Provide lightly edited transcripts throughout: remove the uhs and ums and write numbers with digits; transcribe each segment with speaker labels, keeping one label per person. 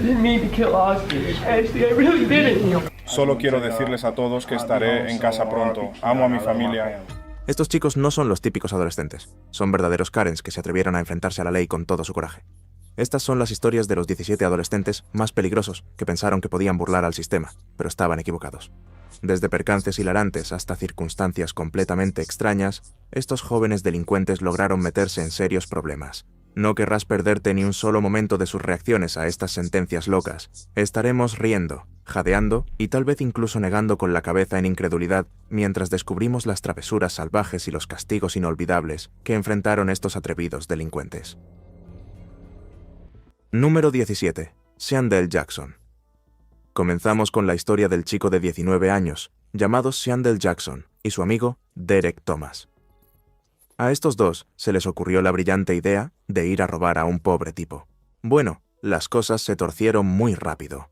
Speaker 1: didn't mean to kill Oscar. Ashley, I really didn't.
Speaker 2: Solo quiero decirles a todos que estaré en casa pronto. Amo a mi familia.
Speaker 3: Estos chicos no son los típicos adolescentes. Son verdaderos Karens que se atrevieron a enfrentarse a la ley con todo su coraje. Estas son las historias de los 17 adolescentes más peligrosos que pensaron que podían burlar al sistema, pero estaban equivocados. Desde percances hilarantes hasta circunstancias completamente extrañas, estos jóvenes delincuentes lograron meterse en serios problemas. No querrás perderte ni un solo momento de sus reacciones a estas sentencias locas. Estaremos riendo, jadeando y tal vez incluso negando con la cabeza en incredulidad mientras descubrimos las travesuras salvajes y los castigos inolvidables que enfrentaron estos atrevidos delincuentes. Número 17. Shandell Jackson. Comenzamos con la historia del chico de 19 años, llamado Shandell Jackson, y su amigo Derek Thomas. A estos dos se les ocurrió la brillante idea de ir a robar a un pobre tipo. Bueno, las cosas se torcieron muy rápido.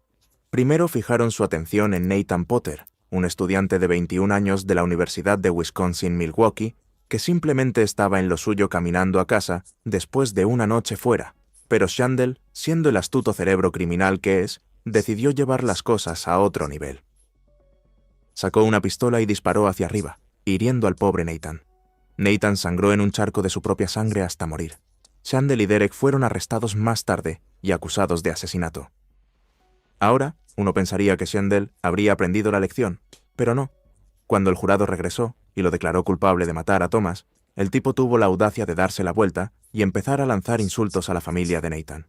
Speaker 3: Primero fijaron su atención en Nathan Potter, un estudiante de 21 años de la Universidad de Wisconsin-Milwaukee, que simplemente estaba en lo suyo caminando a casa después de una noche fuera. Pero Shandell, siendo el astuto cerebro criminal que es, decidió llevar las cosas a otro nivel. Sacó una pistola y disparó hacia arriba, hiriendo al pobre Nathan. Nathan sangró en un charco de su propia sangre hasta morir. Shandell y Derek fueron arrestados más tarde y acusados de asesinato. Ahora, uno pensaría que Shandell habría aprendido la lección, pero no. Cuando el jurado regresó y lo declaró culpable de matar a Thomas, el tipo tuvo la audacia de darse la vuelta y empezar a lanzar insultos a la familia de Nathan.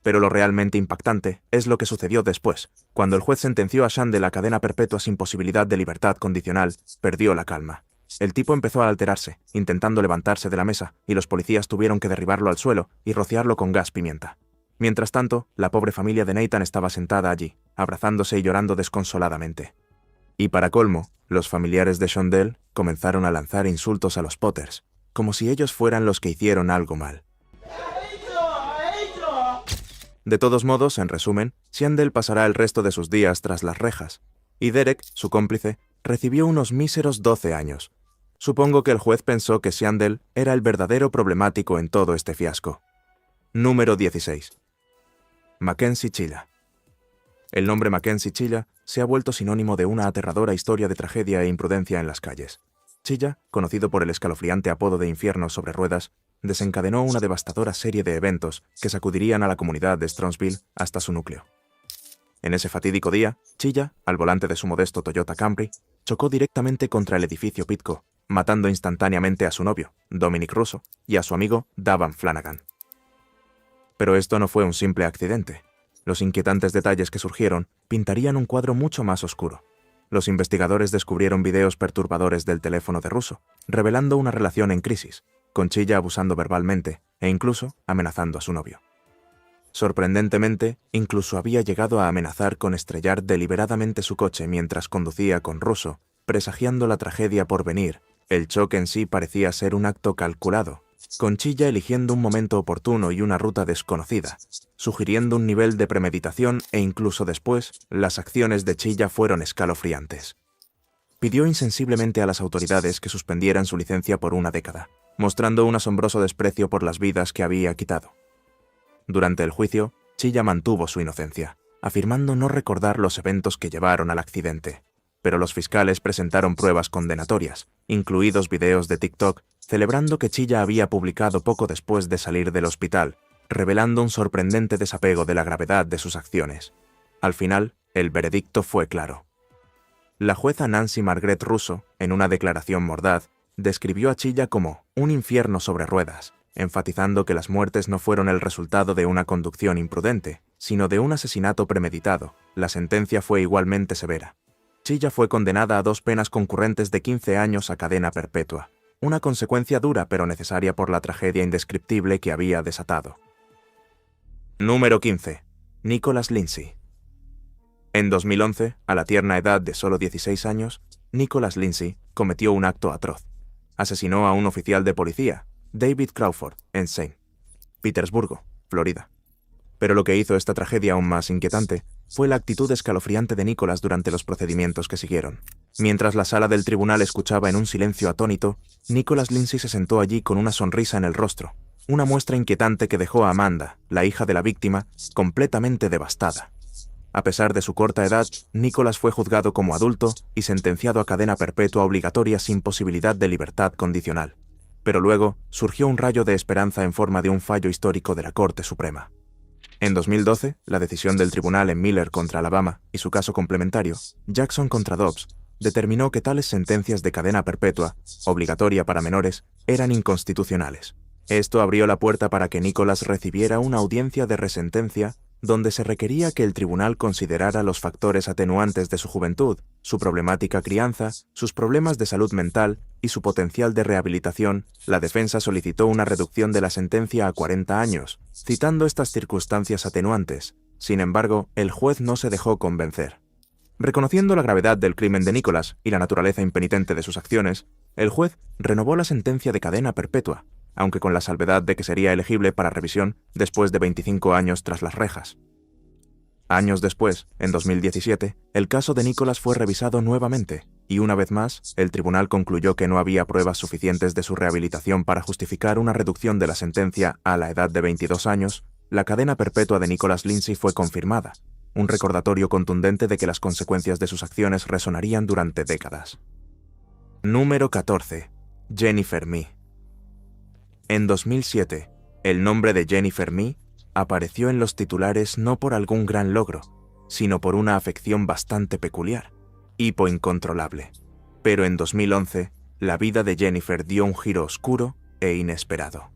Speaker 3: Pero lo realmente impactante es lo que sucedió después. Cuando el juez sentenció a Shandell a cadena perpetua sin posibilidad de libertad condicional, perdió la calma. El tipo empezó a alterarse, intentando levantarse de la mesa, y los policías tuvieron que derribarlo al suelo y rociarlo con gas pimienta. Mientras tanto, la pobre familia de Nathan estaba sentada allí, abrazándose y llorando desconsoladamente. Y para colmo, los familiares de Shandell comenzaron a lanzar insultos a los Potters, como si ellos fueran los que hicieron algo mal. De todos modos, en resumen, Shandell pasará el resto de sus días tras las rejas, y Derek, su cómplice, recibió unos míseros 12 años. Supongo que el juez pensó que Shandell era el verdadero problemático en todo este fiasco. Número 16. Mackenzie Chilla. El nombre Mackenzie Chilla se ha vuelto sinónimo de una aterradora historia de tragedia e imprudencia en las calles. Chilla, conocido por el escalofriante apodo de Infierno sobre ruedas, desencadenó una devastadora serie de eventos que sacudirían a la comunidad de Strongsville hasta su núcleo. En ese fatídico día, Chilla, al volante de su modesto Toyota Camry, chocó directamente contra el edificio Pitco, matando instantáneamente a su novio, Dominic Russo, y a su amigo, Davan Flanagan. Pero esto no fue un simple accidente. Los inquietantes detalles que surgieron pintarían un cuadro mucho más oscuro. Los investigadores descubrieron videos perturbadores del teléfono de Russo, revelando una relación en crisis, con Chilla abusando verbalmente e incluso amenazando a su novio. Sorprendentemente, incluso había llegado a amenazar con estrellar deliberadamente su coche mientras conducía con Russo, presagiando la tragedia por venir. El choque en sí parecía ser un acto calculado, con Chilla eligiendo un momento oportuno y una ruta desconocida, sugiriendo un nivel de premeditación e incluso después, las acciones de Chilla fueron escalofriantes. Pidió insensiblemente a las autoridades que suspendieran su licencia por una década, mostrando un asombroso desprecio por las vidas que había quitado. Durante el juicio, Chilla mantuvo su inocencia, afirmando no recordar los eventos que llevaron al accidente. Pero los fiscales presentaron pruebas condenatorias, incluidos videos de TikTok, celebrando que Chilla había publicado poco después de salir del hospital, revelando un sorprendente desapego de la gravedad de sus acciones. Al final, el veredicto fue claro. La jueza Nancy Margaret Russo, en una declaración mordaz, describió a Chilla como un infierno sobre ruedas, enfatizando que las muertes no fueron el resultado de una conducción imprudente, sino de un asesinato premeditado. La sentencia fue igualmente severa. Chilla fue condenada a 2 penas concurrentes de 15 años a cadena perpetua, una consecuencia dura pero necesaria por la tragedia indescriptible que había desatado. Número 15. Nicholas Lindsay. En 2011, a la tierna edad de solo 16 años, Nicholas Lindsay cometió un acto atroz. Asesinó a un oficial de policía, David Crawford, en St. Petersburgo, Florida. Pero lo que hizo esta tragedia aún más inquietante fue la actitud escalofriante de Nicholas durante los procedimientos que siguieron. Mientras la sala del tribunal escuchaba en un silencio atónito, Nicholas Lindsay se sentó allí con una sonrisa en el rostro, una muestra inquietante que dejó a Amanda, la hija de la víctima, completamente devastada. A pesar de su corta edad, Nicholas fue juzgado como adulto y sentenciado a cadena perpetua obligatoria sin posibilidad de libertad condicional. Pero luego surgió un rayo de esperanza en forma de un fallo histórico de la Corte Suprema. En 2012, la decisión del tribunal en Miller contra Alabama y su caso complementario, Jackson contra Dobbs, determinó que tales sentencias de cadena perpetua, obligatoria para menores, eran inconstitucionales. Esto abrió la puerta para que Nicholas recibiera una audiencia de resentencia donde se requería que el tribunal considerara los factores atenuantes de su juventud, su problemática crianza, sus problemas de salud mental y su potencial de rehabilitación. La defensa solicitó una reducción de la sentencia a 40 años, citando estas circunstancias atenuantes. Sin embargo, el juez no se dejó convencer. Reconociendo la gravedad del crimen de Nicholas y la naturaleza impenitente de sus acciones, el juez renovó la sentencia de cadena perpetua, aunque con la salvedad de que sería elegible para revisión después de 25 años tras las rejas. Años después, en 2017, el caso de Nicholas fue revisado nuevamente, y una vez más, el tribunal concluyó que no había pruebas suficientes de su rehabilitación para justificar una reducción de la sentencia a la edad de 22 años. La cadena perpetua de Nicholas Lindsay fue confirmada, un recordatorio contundente de que las consecuencias de sus acciones resonarían durante décadas. Número 14. Jennifer Mee. En 2007, el nombre de Jennifer Mee apareció en los titulares no por algún gran logro, sino por una afección bastante peculiar, hipo incontrolable. Pero en 2011, la vida de Jennifer dio un giro oscuro e inesperado.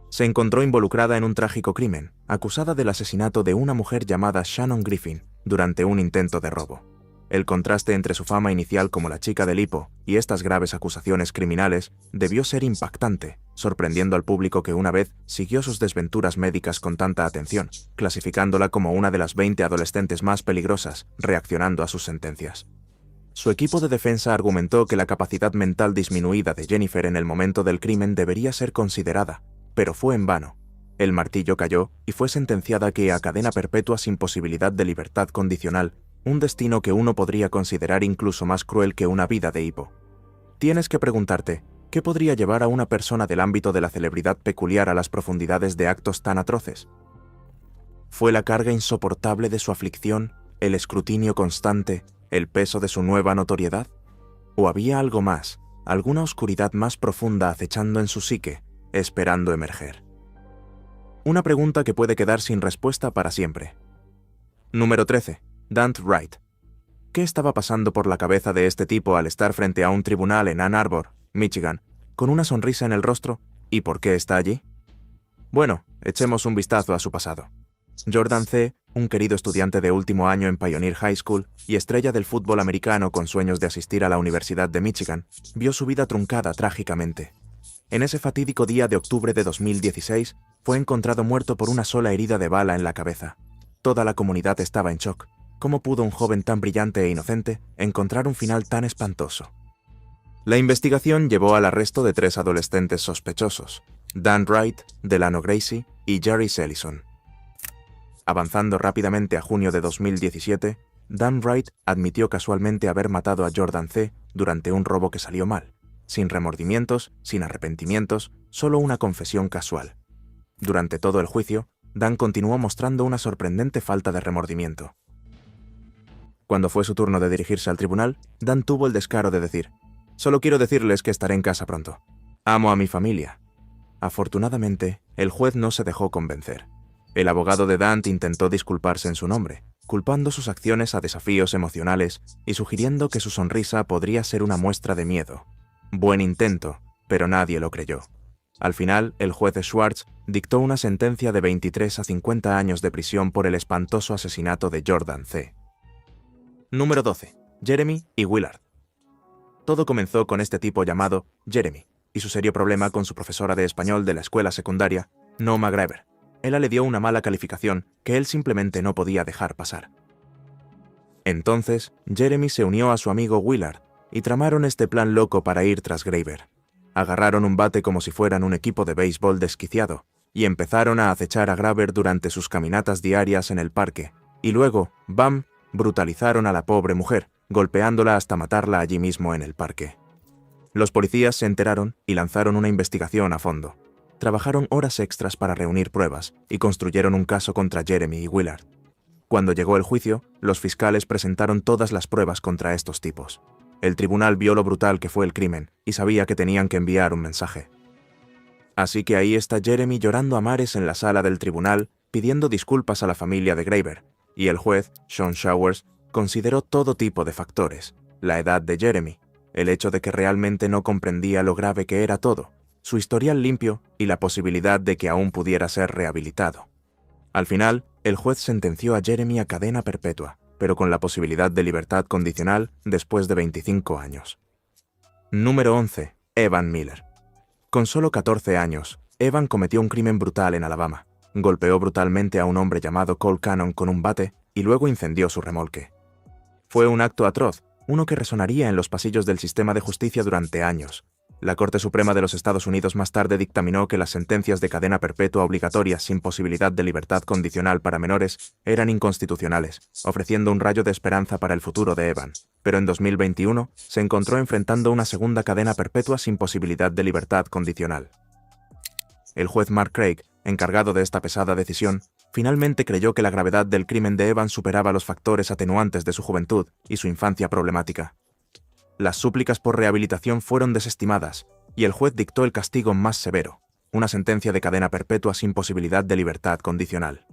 Speaker 3: Se encontró involucrada en un trágico crimen, acusada del asesinato de una mujer llamada Shannon Griffin durante un intento de robo. El contraste entre su fama inicial como la chica del hipo y estas graves acusaciones criminales debió ser impactante, sorprendiendo al público que una vez siguió sus desventuras médicas con tanta atención, clasificándola como una de las 20 adolescentes más peligrosas, reaccionando a sus sentencias. Su equipo de defensa argumentó que la capacidad mental disminuida de Jennifer en el momento del crimen debería ser considerada, pero fue en vano. El martillo cayó y fue sentenciada a cadena perpetua sin posibilidad de libertad condicional, un destino que uno podría considerar incluso más cruel que una vida de hipo. Tienes que preguntarte, ¿qué podría llevar a una persona del ámbito de la celebridad peculiar a las profundidades de actos tan atroces? ¿Fue la carga insoportable de su aflicción, el escrutinio constante, el peso de su nueva notoriedad? ¿O había algo más, alguna oscuridad más profunda acechando en su psique, esperando emerger? Una pregunta que puede quedar sin respuesta para siempre. Número 13. Dante Wright. ¿Qué estaba pasando por la cabeza de este tipo al estar frente a un tribunal en Ann Arbor, Michigan, con una sonrisa en el rostro? ¿Y por qué está allí? Bueno, echemos un vistazo a su pasado. Jordan C., un querido estudiante de último año en Pioneer High School y estrella del fútbol americano con sueños de asistir a la Universidad de Michigan, vio su vida truncada trágicamente. En ese fatídico día de octubre de 2016, fue encontrado muerto por una sola herida de bala en la cabeza. Toda la comunidad estaba en shock. ¿Cómo pudo un joven tan brillante e inocente encontrar un final tan espantoso? La investigación llevó al arresto de 3 adolescentes sospechosos, Dan Wright, Delano Gracie y Jerry Sellison. Avanzando rápidamente a junio de 2017, Dan Wright admitió casualmente haber matado a Jordan C. durante un robo que salió mal, sin remordimientos, sin arrepentimientos, solo una confesión casual. Durante todo el juicio, Dan continuó mostrando una sorprendente falta de remordimiento. Cuando fue su turno de dirigirse al tribunal, Dan tuvo el descaro de decir: «Solo quiero decirles que estaré en casa pronto. Amo a mi familia». Afortunadamente, el juez no se dejó convencer. El abogado de Dan intentó disculparse en su nombre, culpando sus acciones a desafíos emocionales y sugiriendo que su sonrisa podría ser una muestra de miedo. Buen intento, pero nadie lo creyó. Al final, el juez Schwartz dictó una sentencia de 23 a 50 años de prisión por el espantoso asesinato de Jordan C. Número 12. Jeremy y Willard. Todo comenzó con este tipo llamado Jeremy y su serio problema con su profesora de español de la escuela secundaria, Noma Graver. Ella le dio una mala calificación que él simplemente no podía dejar pasar. Entonces, Jeremy se unió a su amigo Willard y tramaron este plan loco para ir tras Graver. Agarraron un bate como si fueran un equipo de béisbol desquiciado y empezaron a acechar a Graver durante sus caminatas diarias en el parque, y luego, ¡bam!, brutalizaron a la pobre mujer, golpeándola hasta matarla allí mismo en el parque. Los policías se enteraron y lanzaron una investigación a fondo. trabajaron horas extras para reunir pruebas y construyeron un caso contra Jeremy y Willard. Cuando llegó el juicio, los fiscales presentaron todas las pruebas contra estos tipos. El tribunal vio lo brutal que fue el crimen y sabía que tenían que enviar un mensaje. Así que ahí está Jeremy llorando a mares en la sala del tribunal, pidiendo disculpas a la familia de Graver, y el juez, Sean Showers, consideró todo tipo de factores: la edad de Jeremy, el hecho de que realmente no comprendía lo grave que era todo, su historial limpio y la posibilidad de que aún pudiera ser rehabilitado. Al final, el juez sentenció a Jeremy a cadena perpetua, pero con la posibilidad de libertad condicional después de 25 años. Número 11. Evan Miller. Con solo 14 años, Evan cometió un crimen brutal en Alabama. Golpeó brutalmente a un hombre llamado Cole Cannon con un bate y luego incendió su remolque. Fue un acto atroz, uno que resonaría en los pasillos del sistema de justicia durante años. La Corte Suprema de los Estados Unidos más tarde dictaminó que las sentencias de cadena perpetua obligatorias sin posibilidad de libertad condicional para menores eran inconstitucionales, ofreciendo un rayo de esperanza para el futuro de Evan. Pero en 2021 se encontró enfrentando una segunda cadena perpetua sin posibilidad de libertad condicional. El juez Mark Craig, encargado de esta pesada decisión, finalmente creyó que la gravedad del crimen de Evan superaba los factores atenuantes de su juventud y su infancia problemática. Las súplicas por rehabilitación fueron desestimadas, y el juez dictó el castigo más severo, una sentencia de cadena perpetua sin posibilidad de libertad condicional.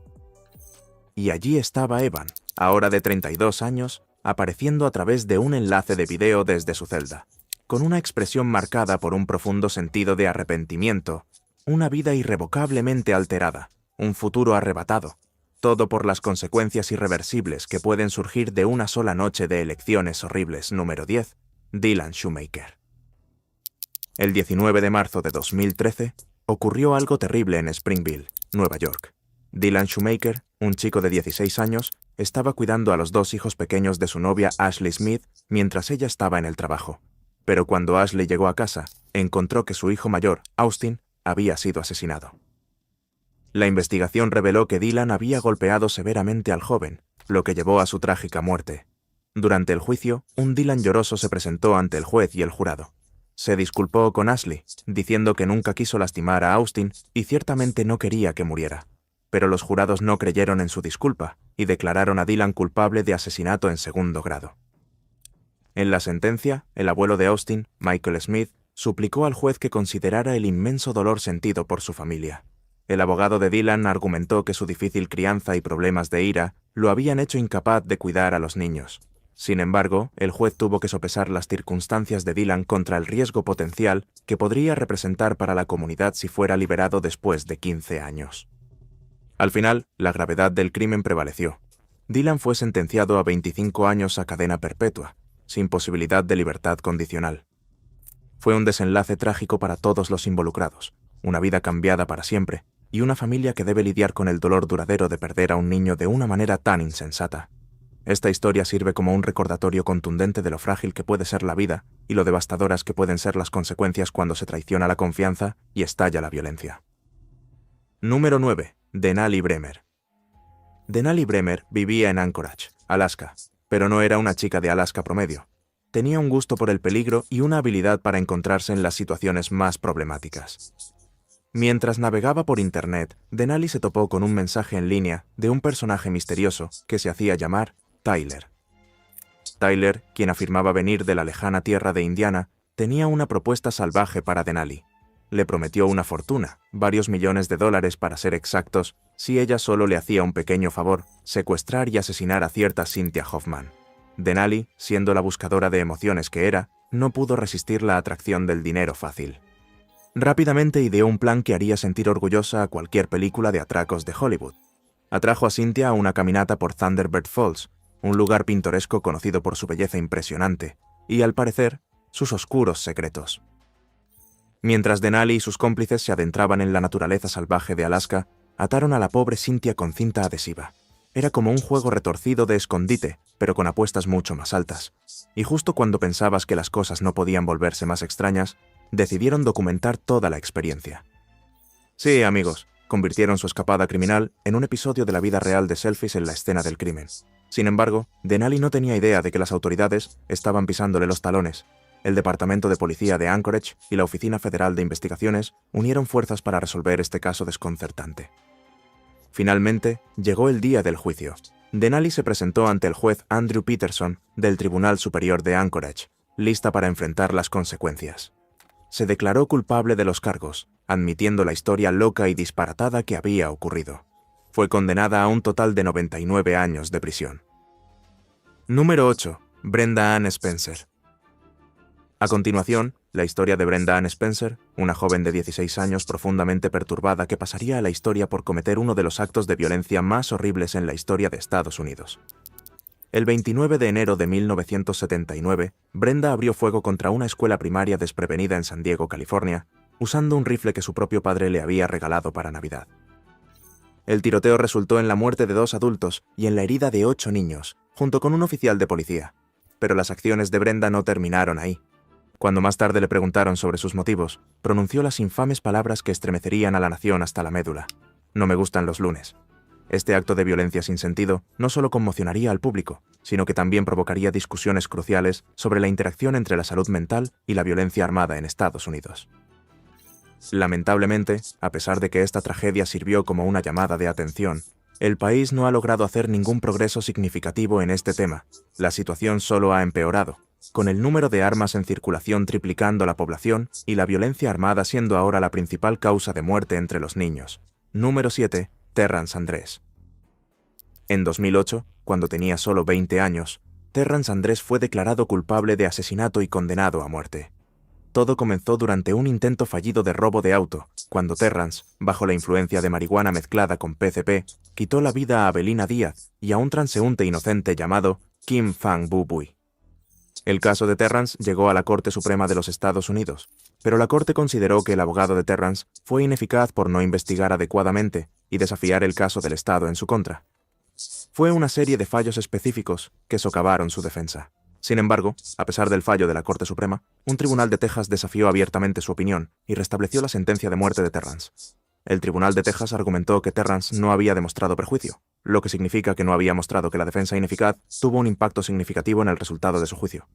Speaker 3: Y allí estaba Evan, ahora de 32 años, apareciendo a través de un enlace de video desde su celda, con una expresión marcada por un profundo sentido de arrepentimiento, una vida irrevocablemente alterada, un futuro arrebatado, todo por las consecuencias irreversibles que pueden surgir de una sola noche de elecciones horribles. Número 10. Dylan Shoemaker. El 19 de marzo de 2013, ocurrió algo terrible en Springville, Nueva York. Dylan Shoemaker, un chico de 16 años, estaba cuidando a los dos hijos pequeños de su novia Ashley Smith mientras ella estaba en el trabajo. Pero cuando Ashley llegó a casa, encontró que su hijo mayor, Austin, había sido asesinado. La investigación reveló que Dylan había golpeado severamente al joven, lo que llevó a su trágica muerte. Durante el juicio, un Dylan lloroso se presentó ante el juez y el jurado. Se disculpó con Ashley, diciendo que nunca quiso lastimar a Austin y ciertamente no quería que muriera. Pero los jurados no creyeron en su disculpa y declararon a Dylan culpable de asesinato en segundo grado. En la sentencia, el abuelo de Austin, Michael Smith, suplicó al juez que considerara el inmenso dolor sentido por su familia. El abogado de Dylan argumentó que su difícil crianza y problemas de ira lo habían hecho incapaz de cuidar a los niños. Sin embargo, el juez tuvo que sopesar las circunstancias de Dylan contra el riesgo potencial que podría representar para la comunidad si fuera liberado después de 15 años. Al final, la gravedad del crimen prevaleció. Dylan fue sentenciado a 25 años a cadena perpetua, sin posibilidad de libertad condicional. Fue un desenlace trágico para todos los involucrados, una vida cambiada para siempre, y una familia que debe lidiar con el dolor duradero de perder a un niño de una manera tan insensata. Esta historia sirve como un recordatorio contundente de lo frágil que puede ser la vida y lo devastadoras que pueden ser las consecuencias cuando se traiciona la confianza y estalla la violencia. Número 9. Denali Bremer. Denali Bremer vivía en Anchorage, Alaska, pero no era una chica de Alaska promedio. Tenía un gusto por el peligro y una habilidad para encontrarse en las situaciones más problemáticas. Mientras navegaba por internet, Denali se topó con un mensaje en línea de un personaje misterioso que se hacía llamar Tyler. Tyler, quien afirmaba venir de la lejana tierra de Indiana, tenía una propuesta salvaje para Denali. Le prometió una fortuna, varios millones de dólares para ser exactos, si ella solo le hacía un pequeño favor, secuestrar y asesinar a cierta Cynthia Hoffman. Denali, siendo la buscadora de emociones que era, no pudo resistir la atracción del dinero fácil. Rápidamente ideó un plan que haría sentir orgullosa a cualquier película de atracos de Hollywood. Atrajo a Cynthia a una caminata por Thunderbird Falls, un lugar pintoresco conocido por su belleza impresionante, y, al parecer, sus oscuros secretos. Mientras Denali y sus cómplices se adentraban en la naturaleza salvaje de Alaska, ataron a la pobre Cynthia con cinta adhesiva. Era como un juego retorcido de escondite, pero con apuestas mucho más altas. Y justo cuando pensabas que las cosas no podían volverse más extrañas, decidieron documentar toda la experiencia. Sí, amigos, convirtieron su escapada criminal en un episodio de la vida real de selfies en la escena del crimen. Sin embargo, Denali no tenía idea de que las autoridades estaban pisándole los talones. el Departamento de Policía de Anchorage y la Oficina Federal de Investigaciones unieron fuerzas para resolver este caso desconcertante. Finalmente, llegó el día del juicio. Denali se presentó ante el juez Andrew Peterson del Tribunal Superior de Anchorage, lista para enfrentar las consecuencias. Se declaró culpable de los cargos, admitiendo la historia loca y disparatada que había ocurrido. Fue condenada a un total de 99 años de prisión. Número 8. Brenda Ann Spencer. A continuación, la historia de Brenda Ann Spencer, una joven de 16 años profundamente perturbada que pasaría a la historia por cometer uno de los actos de violencia más horribles en la historia de Estados Unidos. El 29 de enero de 1979, Brenda abrió fuego contra una escuela primaria desprevenida en San Diego, California, usando un rifle que su propio padre le había regalado para Navidad. El tiroteo resultó en la muerte de 2 adultos y en la herida de 8 niños, junto con un oficial de policía. Pero las acciones de Brenda no terminaron ahí. Cuando más tarde le preguntaron sobre sus motivos, pronunció las infames palabras que estremecerían a la nación hasta la médula. No me gustan los lunes. Este acto de violencia sin sentido no solo conmocionaría al público, sino que también provocaría discusiones cruciales sobre la interacción entre la salud mental y la violencia armada en Estados Unidos. Lamentablemente, a pesar de que esta tragedia sirvió como una llamada de atención, el país no ha logrado hacer ningún progreso significativo en este tema. La situación solo ha empeorado, con el número de armas en circulación triplicando la población y la violencia armada siendo ahora la principal causa de muerte entre los niños. Número 7. Terrance Andrés. En 2008, cuando tenía solo 20 años, Terrance Andrés fue declarado culpable de asesinato y condenado a muerte. Todo comenzó durante un intento fallido de robo de auto, cuando Terrance, bajo la influencia de marihuana mezclada con PCP, quitó la vida a Abelina Díaz y a un transeúnte inocente llamado Kim Phang Bu Bui. El caso de Terrance llegó a la Corte Suprema de los Estados Unidos, pero la Corte consideró que el abogado de Terrance fue ineficaz por no investigar adecuadamente y desafiar el caso del Estado en su contra. Fue una serie de fallos específicos que socavaron su defensa. Sin embargo, a pesar del fallo de la Corte Suprema, un tribunal de Texas desafió abiertamente su opinión y restableció la sentencia de muerte de Terrance. El tribunal de Texas argumentó que Terrance no había demostrado perjuicio, lo que significa que no había mostrado que la defensa ineficaz tuvo un impacto significativo en el resultado de su juicio.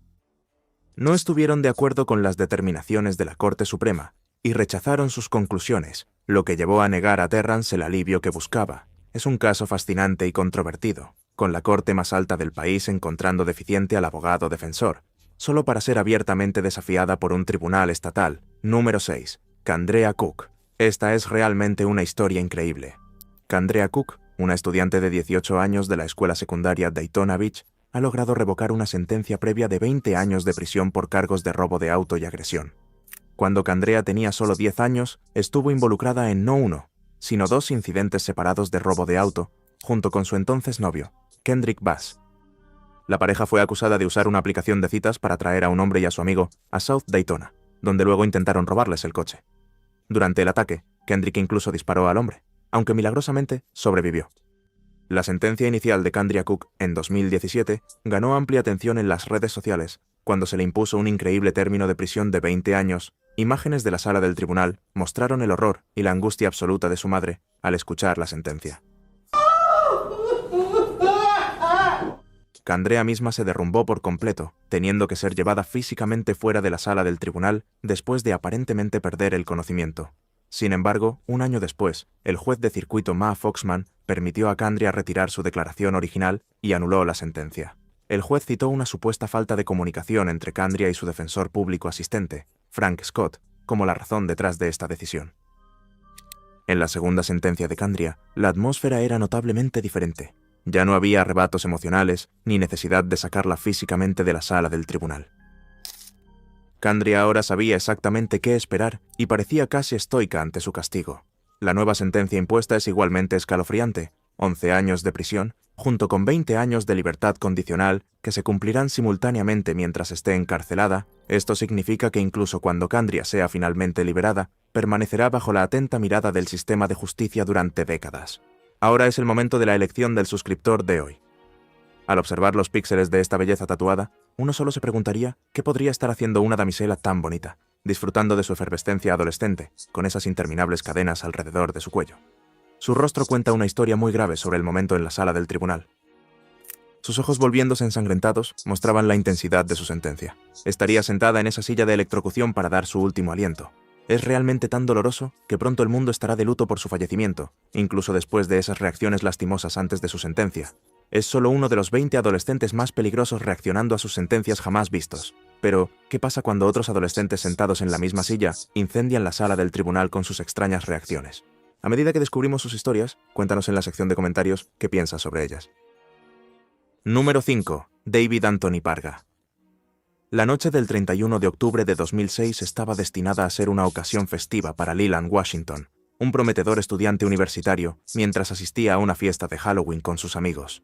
Speaker 3: No estuvieron de acuerdo con las determinaciones de la Corte Suprema y rechazaron sus conclusiones, lo que llevó a negar a Terrance el alivio que buscaba. Es un caso fascinante y controvertido, con la corte más alta del país encontrando deficiente al abogado defensor, solo para ser abiertamente desafiada por un tribunal estatal. Número 6. Candrea Cook. Esta es realmente una historia increíble. Candrea Cook, una estudiante de 18 años de la escuela secundaria Daytona Beach, ha logrado revocar una sentencia previa de 20 años de prisión por cargos de robo de auto y agresión. Cuando Candrea tenía solo 10 años, estuvo involucrada en no uno, sino 2 incidentes separados de robo de auto, junto con su entonces novio, Kendrick Bass. La pareja fue acusada de usar una aplicación de citas para traer a un hombre y a su amigo a South Daytona, donde luego intentaron robarles el coche. Durante el ataque, Kendrick incluso disparó al hombre, aunque milagrosamente sobrevivió. La sentencia inicial de Candrea Cook en 2017 ganó amplia atención en las redes sociales cuando se le impuso un increíble término de prisión de 20 años. Imágenes de la sala del tribunal mostraron el horror y la angustia absoluta de su madre al escuchar la sentencia. Candrea misma se derrumbó por completo, teniendo que ser llevada físicamente fuera de la sala del tribunal después de aparentemente perder el conocimiento. Sin embargo, un año después, el juez de circuito Ma Foxman permitió a Candrea retirar su declaración original y anuló la sentencia. El juez citó una supuesta falta de comunicación entre Candrea y su defensor público asistente, Frank Scott, como la razón detrás de esta decisión. En la segunda sentencia de Candrea, la atmósfera era notablemente diferente. Ya no había arrebatos emocionales ni necesidad de sacarla físicamente de la sala del tribunal. Candrea ahora sabía exactamente qué esperar y parecía casi estoica ante su castigo. La nueva sentencia impuesta es igualmente escalofriante: 11 años de prisión, junto con 20 años de libertad condicional que se cumplirán simultáneamente mientras esté encarcelada. Esto significa que incluso cuando Candrea sea finalmente liberada, permanecerá bajo la atenta mirada del sistema de justicia durante décadas. Ahora es el momento de la elección del suscriptor de hoy. Al observar los píxeles de esta belleza tatuada, uno solo se preguntaría qué podría estar haciendo una damisela tan bonita, disfrutando de su efervescencia adolescente, con esas interminables cadenas alrededor de su cuello. Su rostro cuenta una historia muy grave sobre el momento en la sala del tribunal. Sus ojos volviéndose ensangrentados mostraban la intensidad de su sentencia. Estaría sentada en esa silla de electrocución para dar su último aliento. Es realmente tan doloroso que pronto el mundo estará de luto por su fallecimiento, incluso después de esas reacciones lastimosas antes de su sentencia. Es solo uno de los 20 adolescentes más peligrosos reaccionando a sus sentencias jamás vistos. Pero, ¿qué pasa cuando otros adolescentes sentados en la misma silla incendian la sala del tribunal con sus extrañas reacciones? A medida que descubrimos sus historias, cuéntanos en la sección de comentarios qué piensas sobre ellas. Número 5. David Anthony Parga. La noche del 31 de octubre de 2006 estaba destinada a ser una ocasión festiva para Leland Washington, un prometedor estudiante universitario, mientras asistía a una fiesta de Halloween con sus amigos.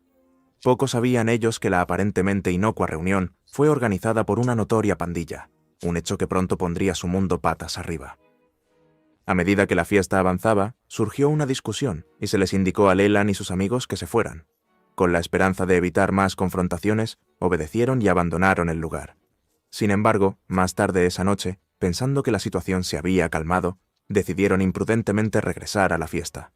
Speaker 3: Poco sabían ellos que la aparentemente inocua reunión fue organizada por una notoria pandilla, un hecho que pronto pondría su mundo patas arriba. A medida que la fiesta avanzaba, surgió una discusión y se les indicó a Leland y sus amigos que se fueran. Con la esperanza de evitar más confrontaciones, obedecieron y abandonaron el lugar. Sin embargo, más tarde esa noche, pensando que la situación se había calmado, decidieron imprudentemente regresar a la fiesta.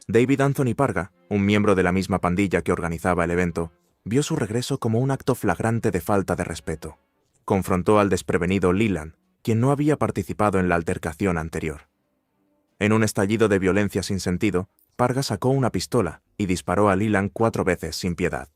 Speaker 3: David Anthony Parga, un miembro de la misma pandilla que organizaba el evento, vio su regreso como un acto flagrante de falta de respeto. Confrontó al desprevenido Leland, quien no había participado en la altercación anterior. En un estallido de violencia sin sentido, Parga sacó una pistola y disparó a Leland 4 veces sin piedad.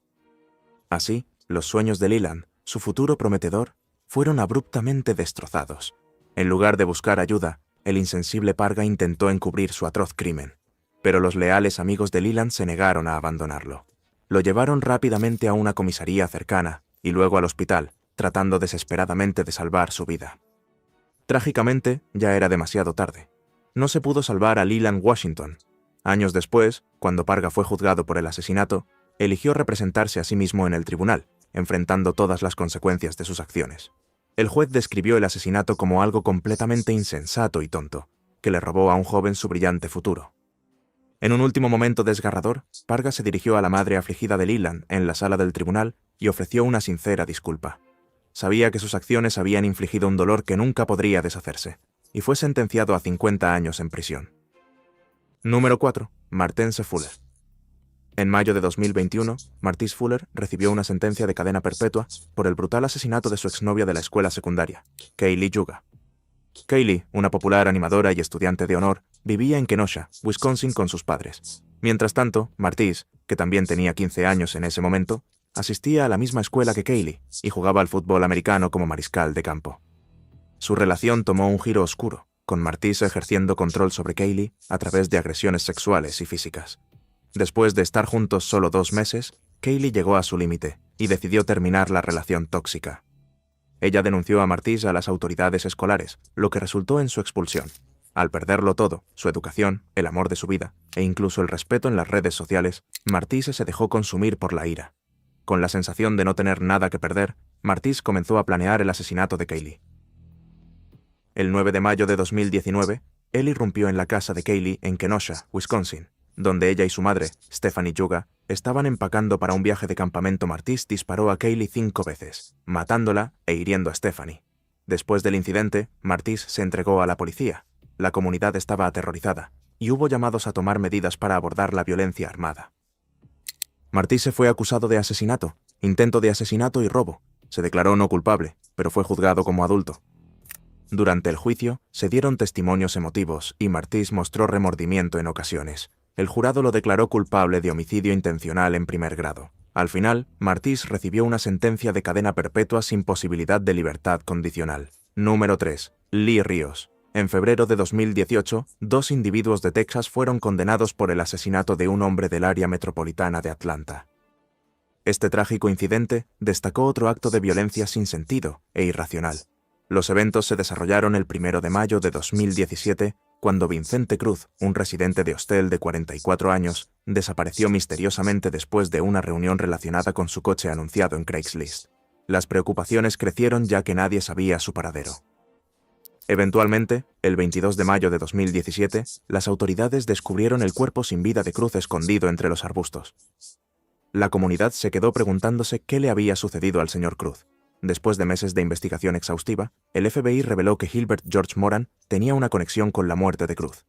Speaker 3: Así, los sueños de Leland, su futuro prometedor, fueron abruptamente destrozados. En lugar de buscar ayuda, el insensible Parga intentó encubrir su atroz crimen, pero los leales amigos de Leland se negaron a abandonarlo. Lo llevaron rápidamente a una comisaría cercana y luego al hospital, tratando desesperadamente de salvar su vida. Trágicamente, ya era demasiado tarde. No se pudo salvar a Leland Washington. Años después, cuando Parga fue juzgado por el asesinato, eligió representarse a sí mismo en el tribunal, enfrentando todas las consecuencias de sus acciones. El juez describió el asesinato como algo completamente insensato y tonto, que le robó a un joven su brillante futuro. En un último momento desgarrador, Parga se dirigió a la madre afligida de Leland en la sala del tribunal y ofreció una sincera disculpa. Sabía que sus acciones habían infligido un dolor que nunca podría deshacerse, y fue sentenciado a 50 años en prisión. Número 4. Martence Fuller. En mayo de 2021, Martise Fuller recibió una sentencia de cadena perpetua por el brutal asesinato de su exnovia de la escuela secundaria, Kaylee Yuga. Kaylee, una popular animadora y estudiante de honor, vivía en Kenosha, Wisconsin con sus padres. Mientras tanto, Martise, que también tenía 15 años en ese momento, asistía a la misma escuela que Kaylee y jugaba al fútbol americano como mariscal de campo. Su relación tomó un giro oscuro, con Martise ejerciendo control sobre Kaylee a través de agresiones sexuales y físicas. Después de estar juntos solo 2 meses, Kaylee llegó a su límite y decidió terminar la relación tóxica. Ella denunció a Martise a las autoridades escolares, lo que resultó en su expulsión. Al perderlo todo, su educación, el amor de su vida e incluso el respeto en las redes sociales, Martise se dejó consumir por la ira. Con la sensación de no tener nada que perder, Martise comenzó a planear el asesinato de Kaylee. El 9 de mayo de 2019, él irrumpió en la casa de Kaylee en Kenosha, Wisconsin, donde ella y su madre, Stephanie Yuga, estaban empacando para un viaje de campamento. Martise disparó a Kaylee 5 veces, matándola e hiriendo a Stephanie. Después del incidente, Martise se entregó a la policía. La comunidad estaba aterrorizada, y hubo llamados a tomar medidas para abordar la violencia armada. Martise fue acusado de asesinato, intento de asesinato y robo. Se declaró no culpable, pero fue juzgado como adulto. Durante el juicio, se dieron testimonios emotivos y Martise mostró remordimiento en ocasiones. El jurado lo declaró culpable de homicidio intencional en primer grado. Al final, Martise recibió una sentencia de cadena perpetua sin posibilidad de libertad condicional. Número 3. Lee Ríos. En febrero de 2018, 2 individuos de Texas fueron condenados por el asesinato de un hombre del área metropolitana de Atlanta. Este trágico incidente destacó otro acto de violencia sin sentido e irracional. Los eventos se desarrollaron el 1 de mayo de 2017, cuando Vincente Cruz, un residente de Hostel de 44 años, desapareció misteriosamente después de una reunión relacionada con su coche anunciado en Craigslist. Las preocupaciones crecieron ya que nadie sabía su paradero. Eventualmente, el 22 de mayo de 2017, las autoridades descubrieron el cuerpo sin vida de Cruz escondido entre los arbustos. La comunidad se quedó preguntándose qué le había sucedido al señor Cruz. Después de meses de investigación exhaustiva, el FBI reveló que Gilbert George Moran tenía una conexión con la muerte de Cruz.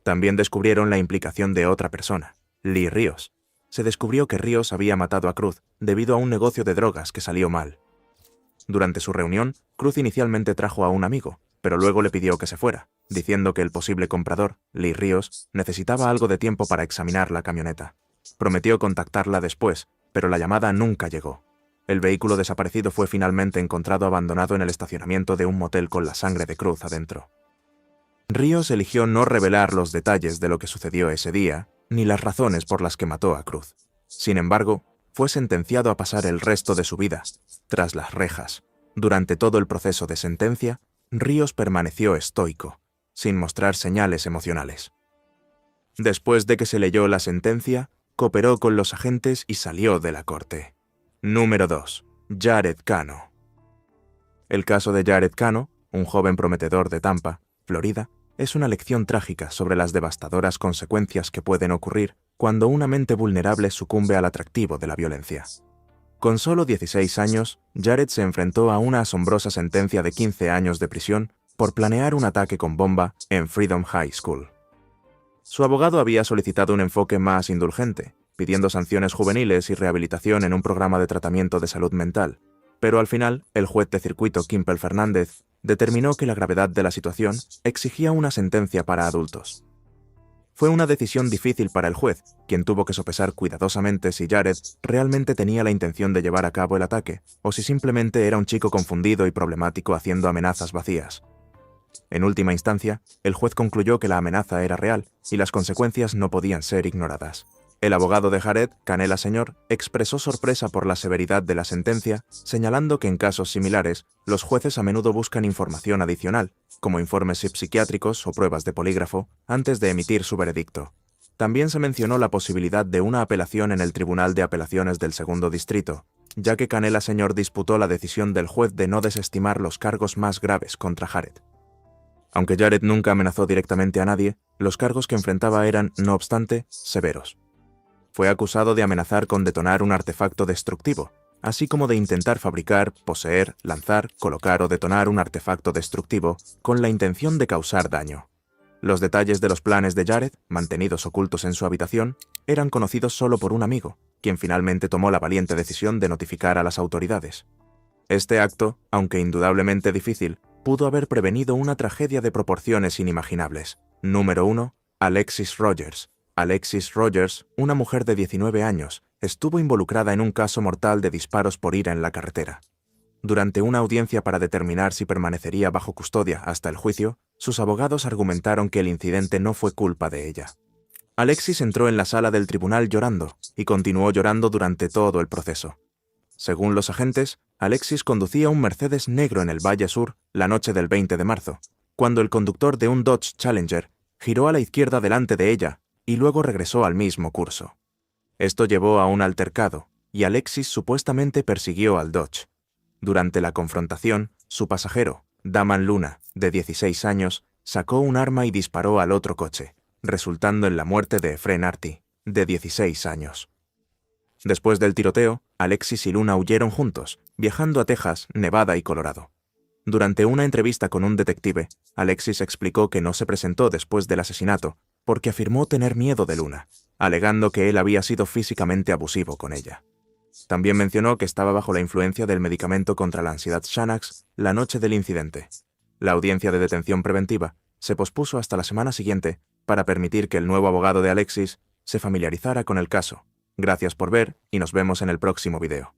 Speaker 3: También descubrieron la implicación de otra persona, Lee Ríos. se descubrió que Ríos había matado a Cruz debido a un negocio de drogas que salió mal. Durante su reunión, Cruz inicialmente trajo a un amigo, pero luego le pidió que se fuera, diciendo que el posible comprador, Lee Ríos, necesitaba algo de tiempo para examinar la camioneta. Prometió contactarla después, pero la llamada nunca llegó. El vehículo desaparecido fue finalmente encontrado abandonado en el estacionamiento de un motel con la sangre de Cruz adentro. Ríos eligió no revelar los detalles de lo que sucedió ese día, ni las razones por las que mató a Cruz. Sin embargo, fue sentenciado a pasar el resto de su vida tras las rejas. Durante todo el proceso de sentencia, Ríos permaneció estoico, sin mostrar señales emocionales. Después de que se leyó la sentencia, cooperó con los agentes y salió de la corte. Número 2. Jared Cano. El caso de Jared Cano, un joven prometedor de Tampa, Florida, es una lección trágica sobre las devastadoras consecuencias que pueden ocurrir cuando una mente vulnerable sucumbe al atractivo de la violencia. Con solo 16 años, Jared se enfrentó a una asombrosa sentencia de 15 años de prisión por planear un ataque con bomba en Freedom High School. Su abogado había solicitado un enfoque más indulgente, pidiendo sanciones juveniles y rehabilitación en un programa de tratamiento de salud mental, pero al final, el juez de circuito Kimpel Fernández determinó que la gravedad de la situación exigía una sentencia para adultos. Fue una decisión difícil para el juez, quien tuvo que sopesar cuidadosamente si Jared realmente tenía la intención de llevar a cabo el ataque o si simplemente era un chico confundido y problemático haciendo amenazas vacías. En última instancia, el juez concluyó que la amenaza era real y las consecuencias no podían ser ignoradas. El abogado de Jared, Canela Señor, expresó sorpresa por la severidad de la sentencia, señalando que en casos similares, los jueces a menudo buscan información adicional, como informes psiquiátricos o pruebas de polígrafo, antes de emitir su veredicto. También se mencionó la posibilidad de una apelación en el Tribunal de Apelaciones del Segundo Distrito, ya que Canela Señor disputó la decisión del juez de no desestimar los cargos más graves contra Jared. Aunque Jared nunca amenazó directamente a nadie, los cargos que enfrentaba eran, no obstante, severos. Fue acusado de amenazar con detonar un artefacto destructivo, así como de intentar fabricar, poseer, lanzar, colocar o detonar un artefacto destructivo con la intención de causar daño. Los detalles de los planes de Jared, mantenidos ocultos en su habitación, eran conocidos solo por un amigo, quien finalmente tomó la valiente decisión de notificar a las autoridades. Este acto, aunque indudablemente difícil, pudo haber prevenido una tragedia de proporciones inimaginables. Número 1. Alexis Rogers. Alexis Rogers, una mujer de 19 años, estuvo involucrada en un caso mortal de disparos por ira en la carretera. Durante una audiencia para determinar si permanecería bajo custodia hasta el juicio, sus abogados argumentaron que el incidente no fue culpa de ella. Alexis entró en la sala del tribunal llorando y continuó llorando durante todo el proceso. Según los agentes, Alexis conducía un Mercedes negro en el Valle Sur la noche del 20 de marzo, cuando el conductor de un Dodge Challenger giró a la izquierda delante de ella y luego regresó al mismo curso. Esto llevó a un altercado, y Alexis supuestamente persiguió al Dodge. Durante la confrontación, su pasajero, Daman Luna, de 16 años, sacó un arma y disparó al otro coche, resultando en la muerte de Efren Arti, de 16 años. Después del tiroteo, Alexis y Luna huyeron juntos, viajando a Texas, Nevada y Colorado. Durante una entrevista con un detective, Alexis explicó que no se presentó después del asesinato, porque afirmó tener miedo de Luna, alegando que él había sido físicamente abusivo con ella. También mencionó que estaba bajo la influencia del medicamento contra la ansiedad Xanax la noche del incidente. La audiencia de detención preventiva se pospuso hasta la semana siguiente para permitir que el nuevo abogado de Alexis se familiarizara con el caso. Gracias por ver y nos vemos en el próximo video.